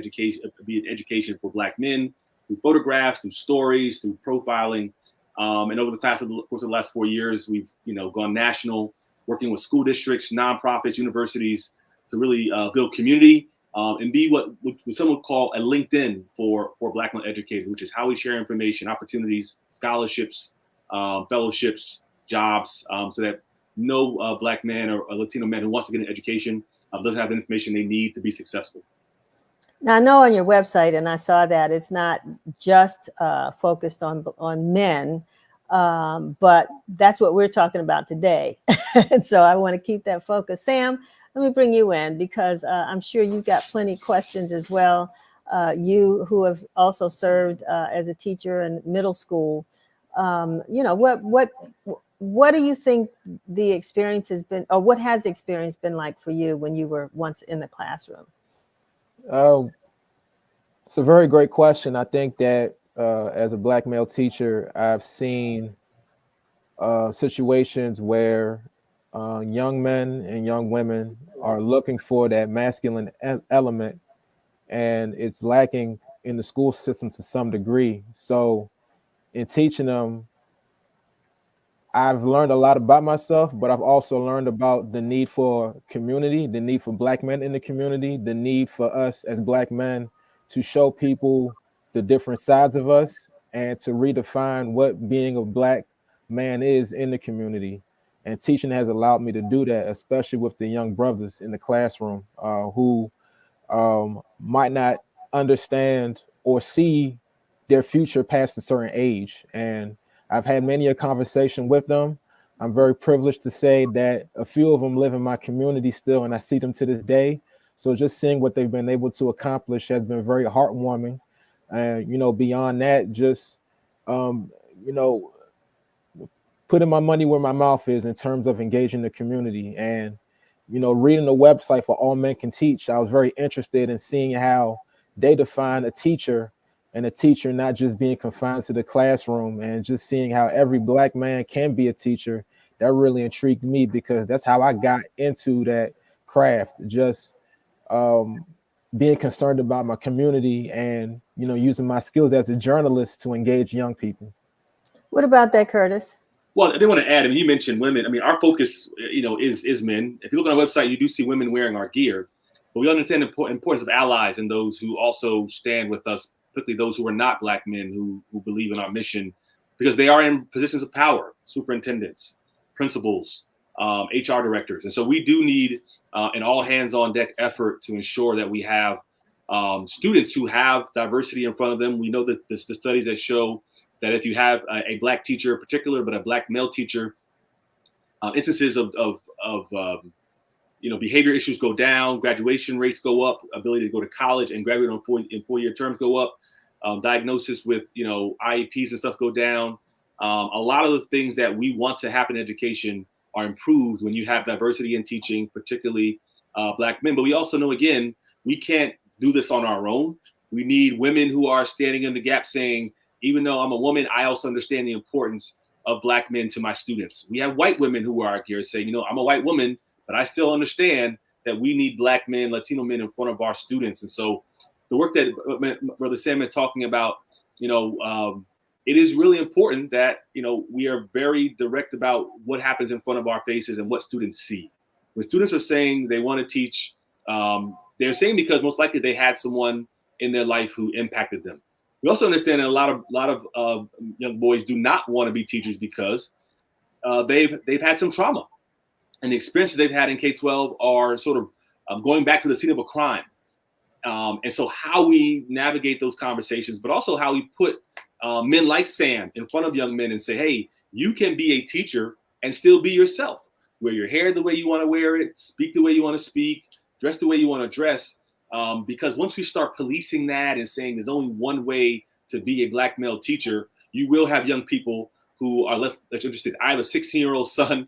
education for Black men, through photographs, through stories, through profiling. And over the course of the last 4 years, we've gone national, working with school districts, nonprofits, universities, to really build community and be what some would call a LinkedIn for Black male educators, which is how we share information, opportunities, scholarships, fellowships, jobs, so that no Black man or a Latino man who wants to get an education doesn't have the information they need to be successful. Now, I know on your website, and I saw that it's not just focused on men, but that's what we're talking about today. And so I want to keep that focus. Sam, let me bring you in, because I'm sure you've got plenty of questions as well. You who have also served as a teacher in middle school, what do you think the experience has been, or what has the experience been like for you when you were once in the classroom? It's a very great question. I think that as a Black male teacher, I've seen situations where young men and young women are looking for that masculine element, and it's lacking in the school system to some degree. So in teaching them, I've learned a lot about myself, but I've also learned about the need for community, the need for Black men in the community, the need for us as Black men to show people the different sides of us and to redefine what being a Black man is in the community. And teaching has allowed me to do that, especially with the young brothers in the classroom who might not understand or see their future past a certain age. And I've had many a conversation with them. I'm very privileged to say that a few of them live in my community still, and I see them to this day. So just seeing what they've been able to accomplish has been very heartwarming. And, beyond that, just, putting my money where my mouth is in terms of engaging the community. And, reading the website for All Men Can Teach, I was very interested in seeing how they define a teacher, and a teacher not just being confined to the classroom, and just seeing how every Black man can be a teacher. That really intrigued me, because that's how I got into that craft, just being concerned about my community and, using my skills as a journalist to engage young people. What about that, Curtis? Well, I did want to add, you mentioned women. Our focus, is men. If you look on our website, you do see women wearing our gear, but we understand the importance of allies and those who also stand with us, particularly those who are not Black men who believe in our mission, because they are in positions of power, superintendents, principals, HR directors. And so we do need an all hands on deck effort to ensure that we have students who have diversity in front of them. We know that the studies that show that if you have a Black teacher in particular, but a Black male teacher, instances of behavior issues go down, graduation rates go up, ability to go to college and graduate in 4-year terms go up, diagnosis with IEPs and stuff go down. A lot of the things that we want to happen in education are improved when you have diversity in teaching, particularly Black men. But we also know, again, we can't do this on our own. We need women who are standing in the gap saying, even though I'm a woman, I also understand the importance of Black men to my students. We have white women who are here saying, I'm a white woman, but I still understand that we need Black men, Latino men in front of our students. And so the work that Brother Sam is talking about, it is really important that, we are very direct about what happens in front of our faces and what students see. When students are saying they want to teach, they're saying because most likely they had someone in their life who impacted them. We also understand that a lot of young boys do not want to be teachers because they've had some trauma, and the experiences they've had in K-12 are sort of going back to the scene of a crime. And so how we navigate those conversations, but also how we put men like Sam in front of young men and say, hey, you can be a teacher and still be yourself. Wear your hair the way you want to wear it, speak the way you want to speak, dress the way you want to dress. Because once we start policing that and saying there's only one way to be a Black male teacher, you will have young people who are less interested. I have a 16-year-old son.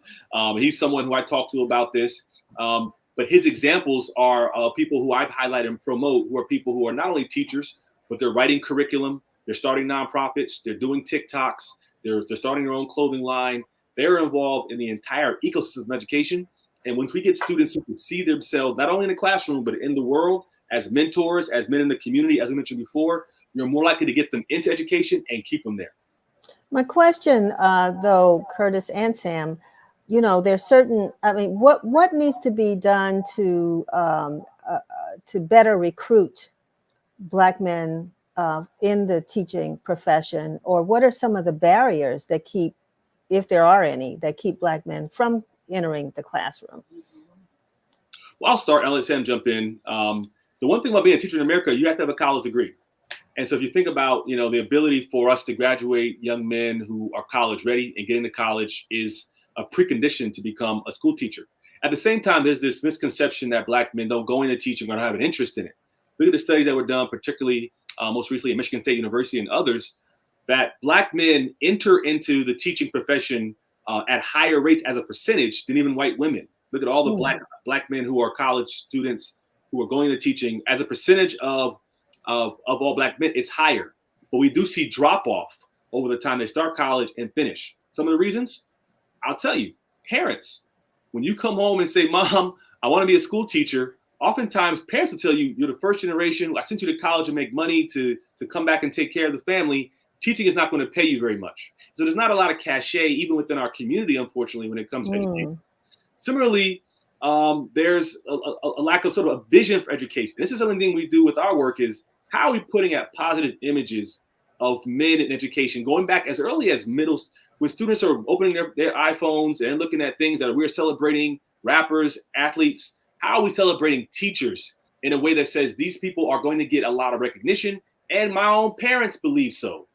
He's someone who I talk to about this. But his examples are people who I've highlighted and promote, who are people who are not only teachers, but they're writing curriculum, they're starting nonprofits, they're doing TikToks, they're starting their own clothing line. They're involved in the entire ecosystem of education. And once we get students who can see themselves, not only in the classroom, but in the world as mentors, as men in the community, as we mentioned before, you're more likely to get them into education and keep them there. My question, though, Curtis and Sam, you know, there's certain, I mean, what needs to be done to better recruit Black men in the teaching profession, or what are some of the barriers that keep, if there are any, that keep Black men from entering the classroom? Well, I'll start and I'll let Sam jump in. The one thing about being a teacher in America, you have to have a college degree. And so if you think about, you know, the ability for us to graduate young men who are college ready and get into college is a precondition to become a school teacher. At the same time, there's this misconception that Black men don't go into teaching or don't have an interest in it. Look at the studies that were done, particularly most recently at Michigan State University and others, that Black men enter into the teaching profession at higher rates as a percentage than even white women. Look at all the black men who are college students who are going to teaching as a percentage of all Black men, it's higher. But we do see drop off over the time they start college and finish. Some of the reasons, I'll tell you, parents, when you come home and say, Mom, I want to be a school teacher, oftentimes parents will tell you, you're the first generation. I sent you to college and make money to come back and take care of the family. Teaching is not going to pay you very much. So there's not a lot of cachet, even within our community, unfortunately, when it comes to education. Similarly, there's a lack of sort of a vision for education. This is something we do with our work is how are we putting out positive images of men in education, going back as early as middle, when students are opening their iPhones and looking at things that we're celebrating, rappers, athletes. How are we celebrating teachers in a way that says these people are going to get a lot of recognition, and my own parents believe so?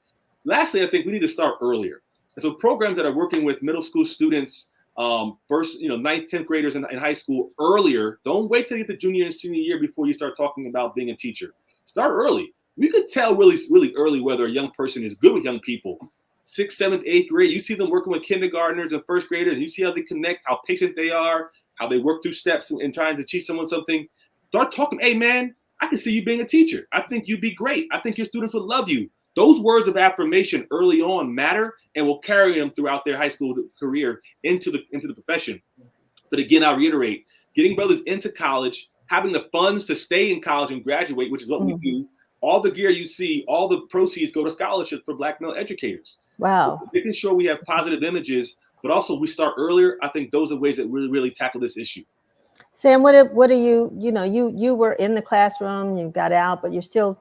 Lastly, I think we need to start earlier. And so programs that are working with middle school students, first, 9th, 10th graders in high school earlier. Don't wait till you get the junior and senior year before you start talking about being a teacher. Start early. We could tell really, really early whether a young person is good with young people. 6th, 7th, 8th grade, you see them working with kindergartners and first graders. You see how they connect, how patient they are, how they work through steps and trying to teach someone something. Start talking. Hey, man, I can see you being a teacher. I think you'd be great. I think your students would love you. Those words of affirmation early on matter and will carry them throughout their high school career into the profession. But again, I'll reiterate, getting brothers into college, having the funds to stay in college and graduate, which is what we do. All the gear you see, all the proceeds go to scholarships for Black male educators. Wow. So making sure we have positive images, but also we start earlier. I think those are ways that really, really tackle this issue. Sam, what are you, you were in the classroom, you got out, but you're still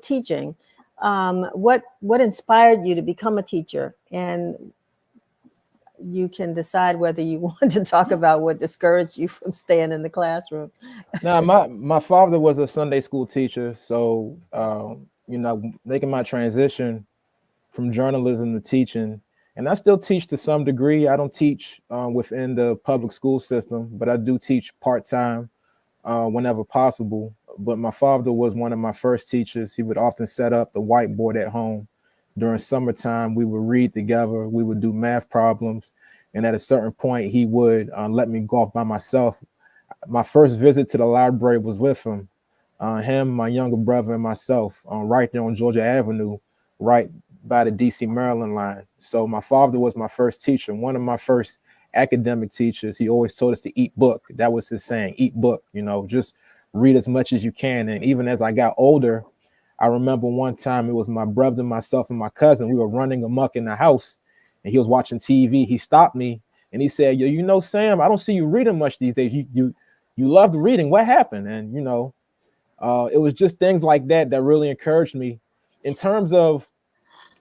teaching. What inspired you to become a teacher? And you can decide whether you want to talk about what discouraged you from staying in the classroom. Now, my father was a Sunday school teacher, so making my transition from journalism to teaching, and I still teach to some degree. I don't teach within the public school system, but I do teach part-time whenever possible. But my father was one of my first teachers. He would often set up the whiteboard at home. During summertime, we would read together. We would do math problems. And at a certain point, he would let me go off by myself. My first visit to the library was with him. Him, my younger brother, and myself, right there on Georgia Avenue, right by the DC Maryland line. So my father was my first teacher, one of my first academic teachers. He always told us to eat book. That was his saying, eat book, just read as much as you can. And even as I got older, I remember one time it was my brother, myself, and my cousin. We were running amok in the house and he was watching TV. He stopped me and he said, Sam, I don't see you reading much these days. You loved reading. What happened? And, it was just things like that that really encouraged me. in terms of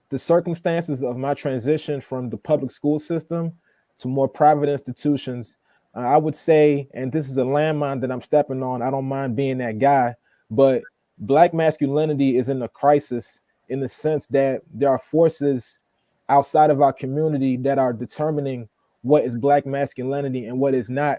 the circumstances of my transition from the public school system to more private institutions, I would say, and this is a landmine that I'm stepping on, I don't mind being that guy, but Black masculinity is in a crisis in the sense that there are forces outside of our community that are determining what is Black masculinity and what is not.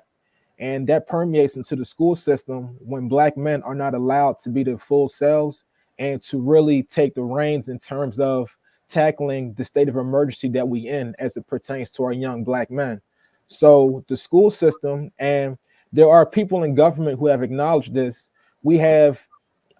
And that permeates into the school system when Black men are not allowed to be their full selves and to really take the reins in terms of tackling the state of emergency that we in as it pertains to our young Black men. So the school system, and there are people in government who have acknowledged this. We have,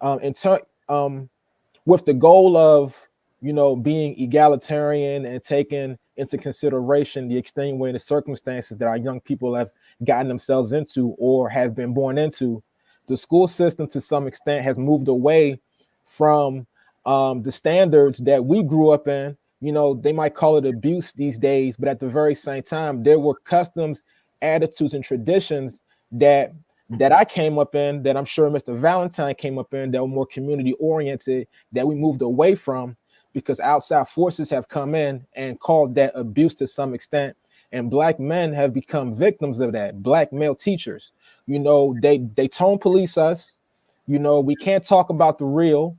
with the goal of, being egalitarian and taking into consideration the extenuating circumstances that our young people have gotten themselves into or have been born into, the school system to some extent has moved away from the standards that we grew up in. They might call it abuse these days, but at the very same time, there were customs, attitudes, and traditions that I came up in, that I'm sure Mr. Valentine came up in, that were more community oriented, that we moved away from because outside forces have come in and called that abuse to some extent. And Black men have become victims of that. Black male teachers, they tone police us. We can't talk about the real.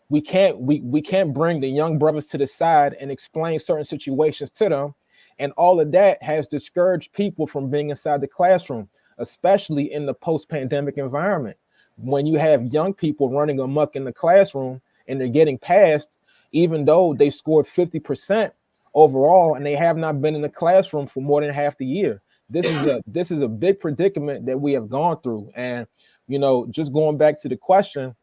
We can't bring the young brothers to the side and explain certain situations to them. And all of that has discouraged people from being inside the classroom, especially in the post-pandemic environment. When you have young people running amok in the classroom and they're getting passed, even though they scored 50% overall and they have not been in the classroom for more than half the year. This is a big predicament that we have gone through. And, just going back to the question,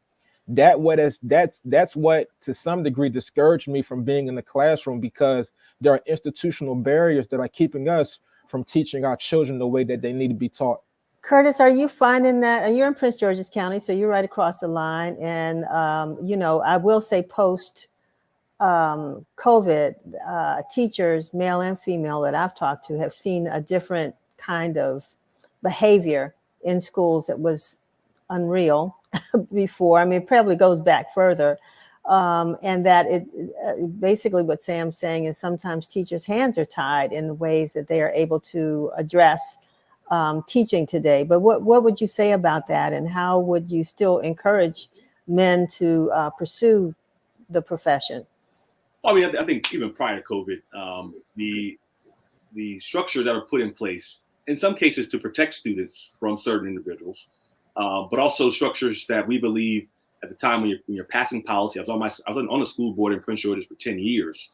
that's what to some degree discouraged me from being in the classroom, because there are institutional barriers that are keeping us from teaching our children the way that they need to be taught. Curtis, are you finding that, and you're in Prince George's County, so you're right across the line. And, I will say post COVID, teachers, male and female, that I've talked to have seen a different kind of behavior in schools that was unreal before. I mean, it probably goes back further. And that basically what Sam's saying is sometimes teachers' hands are tied in the ways that they are able to address teaching today. But what would you say about that? And how would you still encourage men to pursue the profession? I mean, I think even prior to COVID, the structures that are put in place, in some cases to protect students from certain individuals, but also structures that we believe at the time when you're passing policy. I was on the school board in Prince George's for 10 years.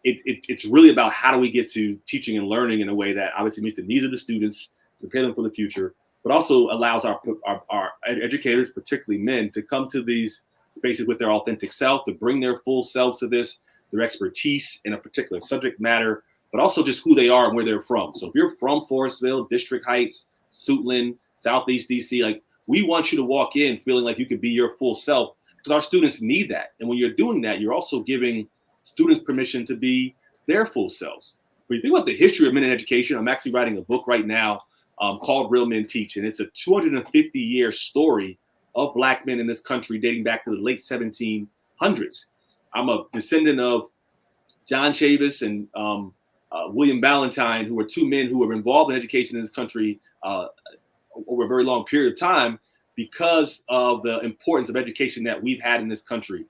It's really about how do we get to teaching and learning in a way that obviously meets the needs of the students, prepare them for the future, but also allows our educators, particularly men, to come to these spaces with their authentic self, to bring their full selves to this, their expertise in a particular subject matter, but also just who they are and where they're from. So if you're from Forestville, District Heights, Suitland, Southeast DC, like, we want you to walk in feeling like you could be your full self, because our students need that. And when you're doing that, you're also giving students permission to be their full selves. When you think about the history of men in education, I'm actually writing a book right now called Real Men Teach. And it's a 250-year story of Black men in this country dating back to the late 1700s. I'm a descendant of John Chavis and William Valentine, who were two men who were involved in education in this country over a very long period of time because of the importance of education that we've had in this country.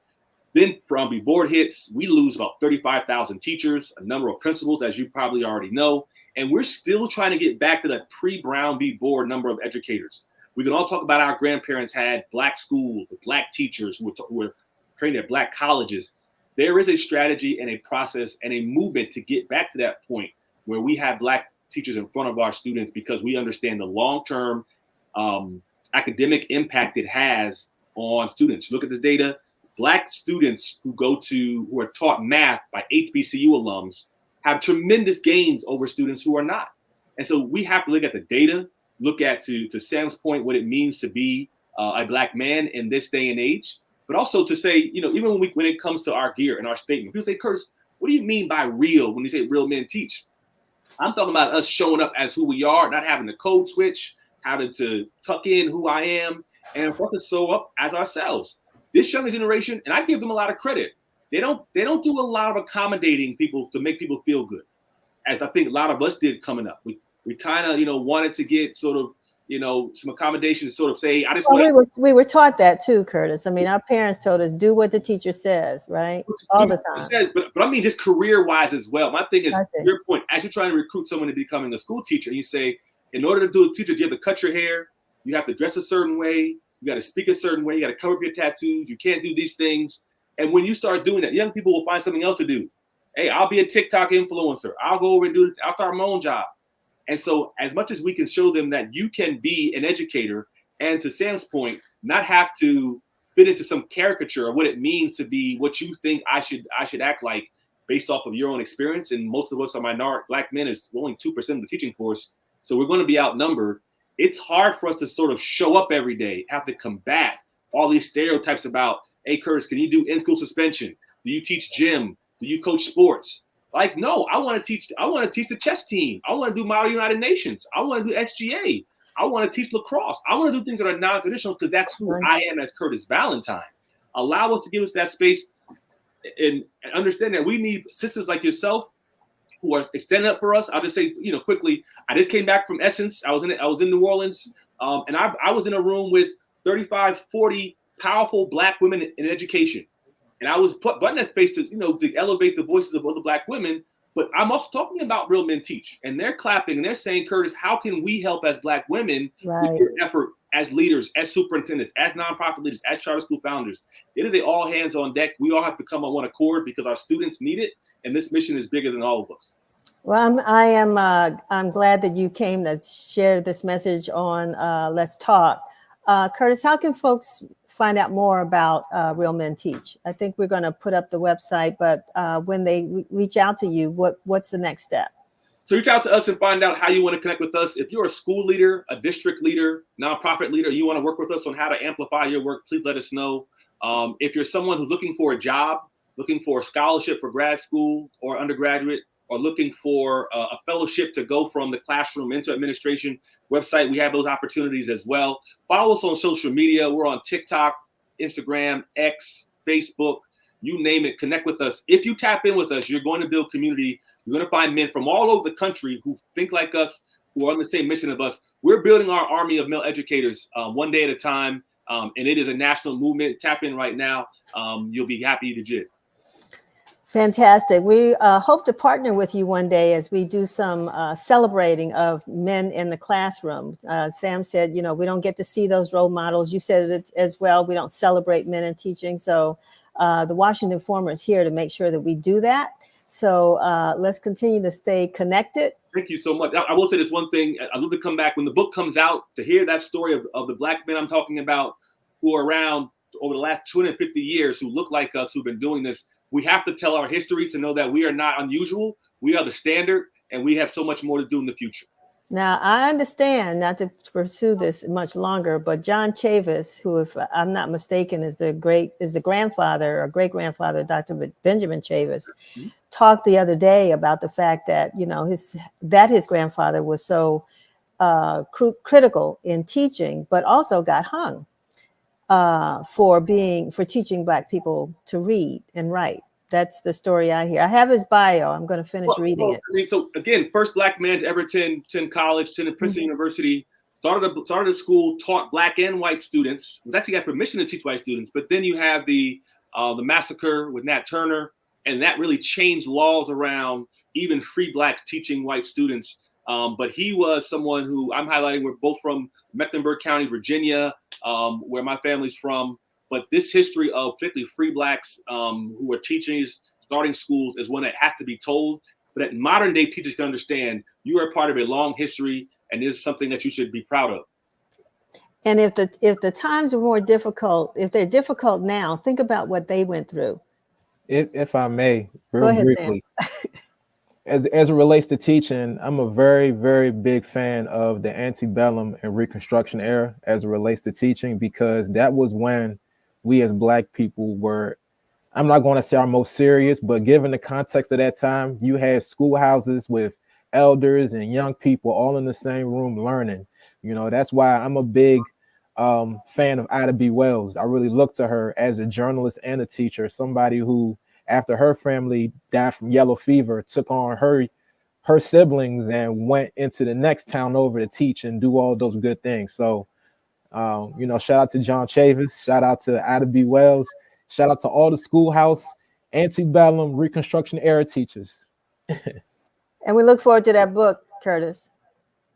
Then from the board hits, we lose about 35,000 teachers, a number of principals, as you probably already know, and we're still trying to get back to that pre-Brown v. Board number of educators. We can all talk about our grandparents had Black schools with Black teachers who were trained at Black colleges. There is a strategy and a process and a movement to get back to that point where we have Black teachers in front of our students, because we understand the long-term academic impact it has on students. Look at the data. Black students who are taught math by HBCU alums have tremendous gains over students who are not. And so we have to look at the data, look at, to Sam's point, what it means to be a Black man in this day and age, but also to say, even when it comes to our gear and our statement, people say, Curtis, what do you mean by real when you say real men teach? I'm talking about us showing up as who we are, not having to code switch, having to tuck in who I am, and for us to show up as ourselves. this younger generation, and I give them a lot of credit, they don't do a lot of accommodating people to make people feel good, as I think a lot of us did coming up. We kind of, wanted to get sort of, some accommodation to sort of say, I just want. We were taught that too, Curtis. I mean, our parents told us, do what the teacher says, right? All the time. But I mean, just career-wise as well. My thing is, I see. your point, as you're trying to recruit someone to becoming a school teacher, you say, in order to do a teacher, you have to cut your hair, you have to dress a certain way, you got to speak a certain way, you got to cover up your tattoos, you can't do these things. And when you start doing that, young people will find something else to do. Hey, I'll be a TikTok influencer. I'll go over and I'll start my own job. And so as much as we can show them that you can be an educator, and to Sam's point, not have to fit into some caricature of what it means to be what you think I should act like based off of your own experience. And most of us are minority black men, is only 2% of the teaching force. So we're going to be outnumbered. It's hard for us to sort of show up every day, have to combat all these stereotypes about, hey, Curtis, can you do in-school suspension? Do you teach gym? Do you coach sports? Like, no, I want to teach the chess team. I want to do Model United Nations. I want to do SGA. I want to teach lacrosse. I want to do things that are non-traditional because that's who I am as Curtis Valentine. Allow us to give us that space and understand that we need sisters like yourself who are extending up for us. I'll just say, quickly, I just came back from Essence. I was in New Orleans, and I was in a room with 35, 40 powerful Black women in education. And I was putting that space to elevate the voices of other Black women. But I'm also talking about Real Men Teach. And they're clapping and they're saying, Curtis, how can we help as Black women with your effort as leaders, as superintendents, as nonprofit leaders, as charter school founders? It is all hands on deck. We all have to come on one accord because our students need it. And this mission is bigger than all of us. Well, I'm glad that you came to share this message on Let's Talk. Curtis, how can folks find out more about Real Men Teach? I think we're going to put up the website, but when they reach out to you, what's the next step? So reach out to us and find out how you want to connect with us. If you're a school leader, a district leader, nonprofit leader, you want to work with us on how to amplify your work, please let us know. If you're someone who's looking for a job, looking for a scholarship for grad school or undergraduate, or looking for a fellowship to go from the classroom into administration website, we have those opportunities as well. Follow us on social media. We're on TikTok, Instagram, X, Facebook, you name it. Connect with us. If you tap in with us, you're going to build community. You're going to find men from all over the country who think like us, who are on the same mission of us. We're building our army of male educators one day at a time, and it is a national movement. Tap in right now. You'll be happy to jig. Fantastic. We hope to partner with you one day as we do some celebrating of men in the classroom. Sam said, we don't get to see those role models. You said it as well. We don't celebrate men in teaching. So the Washington Informer is here to make sure that we do that. So let's continue to stay connected. Thank you so much. I will say this one thing. I'd love to come back when the book comes out to hear that story of the Black men I'm talking about who are around over the last 250 years, who look like us, who've been doing this. We have to tell our history to know that we are not unusual. We are the standard, and we have so much more to do in the future. Now, I understand, not to pursue this much longer, but John Chavis, who, if I'm not mistaken, is the grandfather or great grandfather of Dr. Benjamin Chavis, talked the other day about the fact that his grandfather was so critical in teaching, but also got hung for teaching Black people to read and write. That's the story I hear. I have his bio. I'm going to finish reading it. So again, first Black man to ever attend college, attended Princeton University, started a school, taught Black and white students. We actually got permission to teach white students, but then you have the massacre with Nat Turner, and that really changed laws around even free Blacks teaching white students. But he was someone who I'm highlighting. We're both from Mecklenburg County, Virginia, where my family's from. But this history of particularly free Blacks who are teaching, starting schools, is one that has to be told. But that modern day teachers can understand you are part of a long history, and this is something that you should be proud of. And if the times are more difficult, if they're difficult now, think about what they went through. If I may, Go ahead, briefly, as it relates to teaching, I'm a very, very big fan of the antebellum and Reconstruction era as it relates to teaching, because that was when we as Black people were, I'm not going to say our most serious, but given the context of that time, you had schoolhouses with elders and young people all in the same room learning. That's why I'm a big fan of Ida B. Wells. I really look to her as a journalist and a teacher, somebody who, after her family died from yellow fever, took on her siblings and went into the next town over to teach and do all those good things. So, shout out to John Chavis, shout out to Ida B. Wells, shout out to all the schoolhouse, antebellum, Reconstruction era teachers. And we look forward to that book, Curtis.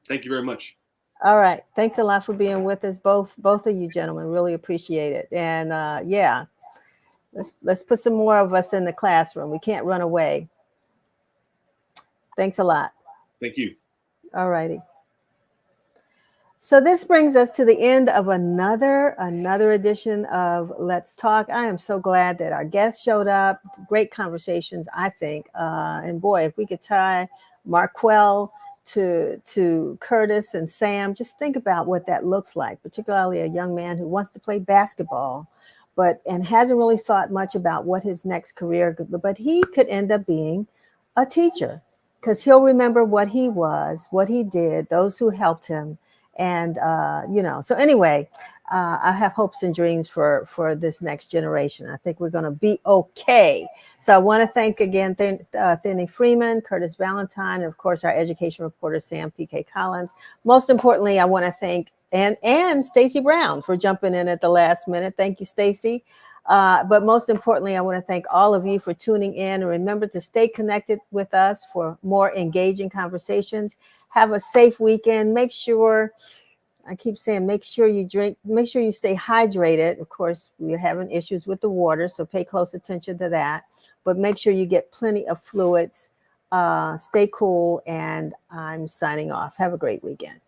Thank you very much. All right. Thanks a lot for being with us, both of you gentlemen. Really appreciate it. And yeah, let's put some more of us in the classroom. We can't run away. Thanks a lot. Thank you. All righty. So this brings us to the end of another edition of Let's Talk. I am so glad that our guests showed up. Great conversations, I think. And boy, if we could tie Marquel to Curtis and Sam, just think about what that looks like, particularly a young man who wants to play basketball, and hasn't really thought much about what his next career could be. But he could end up being a teacher because he'll remember what he was, what he did, those who helped him. And, so anyway, I have hopes and dreams for this next generation. I think we're going to be okay. So I want to thank again, Thinny Freeman, Curtis Valentine, and of course, our education reporter, Sam P.K. Collins. Most importantly, I want to thank and Stacey Brown for jumping in at the last minute. Thank you, Stacey. But most importantly, I want to thank all of you for tuning in, and remember to stay connected with us for more engaging conversations. Have a safe weekend. Make sure you drink, make sure you stay hydrated. Of course, we're having issues with the water, so pay close attention to that. But make sure you get plenty of fluids. Stay cool, and I'm signing off. Have a great weekend.